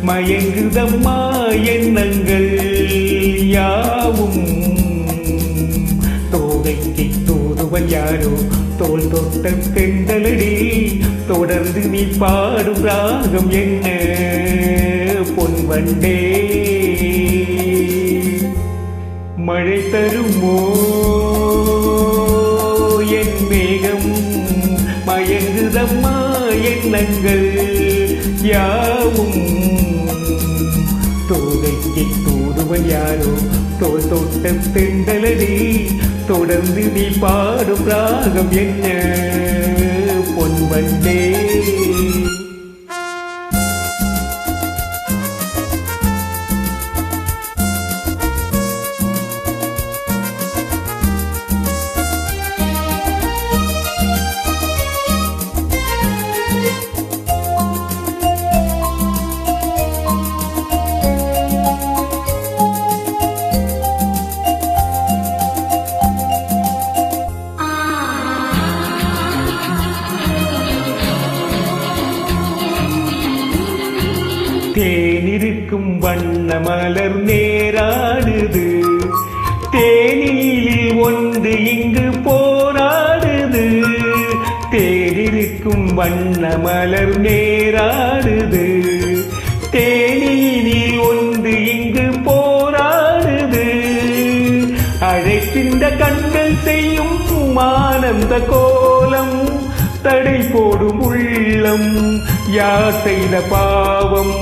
மயங்குதம்மா எண்ணங்கள் யாவும். தோகைக்கு தூதுவன் யாரோ தோல் தொட்ட தெண்டலடி, தொடர்ந்து நீ பாடும் ராகம் என்ன பொன்வண்டே. மழை தருமோ என் மேகம், மயங்குதம்மா எண்ணங்கள் யாவும். தோகைக்கு தூதுவன் யாரோ தோல் தொட்ட தெண்டலடி, தொடர்ந்து நீ பாடும் ராகம் என்ன பொன்வண்டே. தேனிருக்கும் வண்ண மலர் நேராடுது, தேனிலில் ஒன்று இங்கு போராடுது. தேனிருக்கும் வண்ண மலர் நேராடுது, தேனிலில் ஒன்று இங்கு போராடுது. அழைக்கின்ற கண்கள் செய்யும் ஆனந்த கோலம், தடை போடும் உள்ளம் யார் செய்த பாவம்.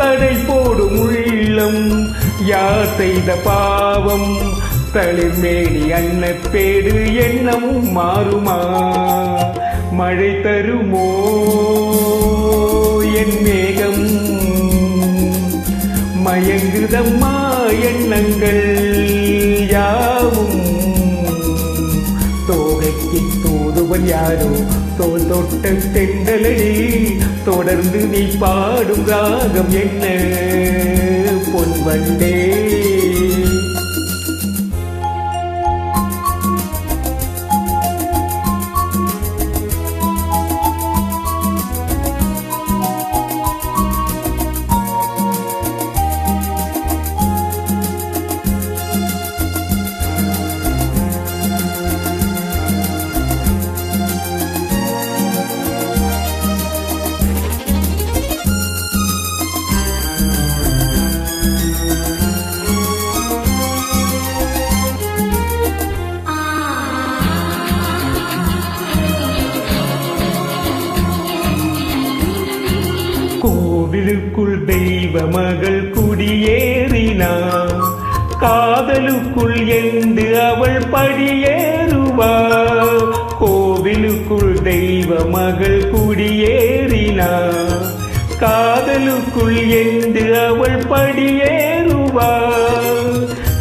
தடை போடும் உள்ளம் யார் செய்த பாவம். தளிர்மேனி அன்னப்பேடு எண்ணம் மாறுமா, மழை தருமோ என் மேகம். மயங்குதம்மா எண்ணங்கள் யாவும். தோகைக்கு தூதுவன் யாரோ தோல் தொட்ட தெண்டலடி, தொடர்ந்து நீ பாடும் ராகம் என்ன பொன்வண்டே. கோவிலுக்குள் தெய்வ மகள் குடியேறினாள், காதலுக்குள் என்று அவள் படியேறுவாள். கோவிலுக்குள் தெய்வ மகள் குடியேறினாள், காதலுக்குள் என்று அவள் படியேறுவாள்.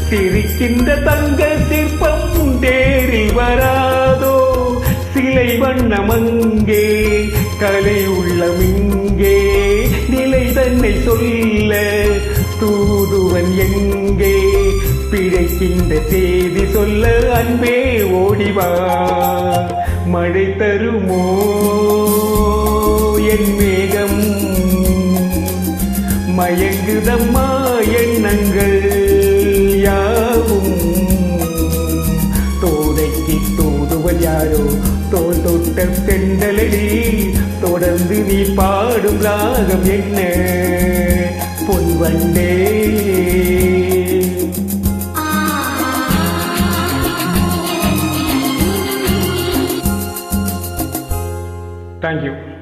சிரிக்கின்ற தங்க சிற்பம் தேறி வராதோ, சிலை வண்ணமங்கே கலை உள்ளமிங்கே. நிலை தன்னை சொல்ல தூதுவன் எங்கே, பிழைக்கின்ற தேதி சொல்ல அன்பே ஓடிவா. மழை தருமோ என் மேகம், மயங்குதம்மா எண்ணங்கள் யாவும். தோதைக்கு தூதுவன் யாரோ தோல் தொட்ட தெண்டலடி, தொடர்ந்து நீ பாடும் ராகம் என்ன பொன்வண்டே. Thank you.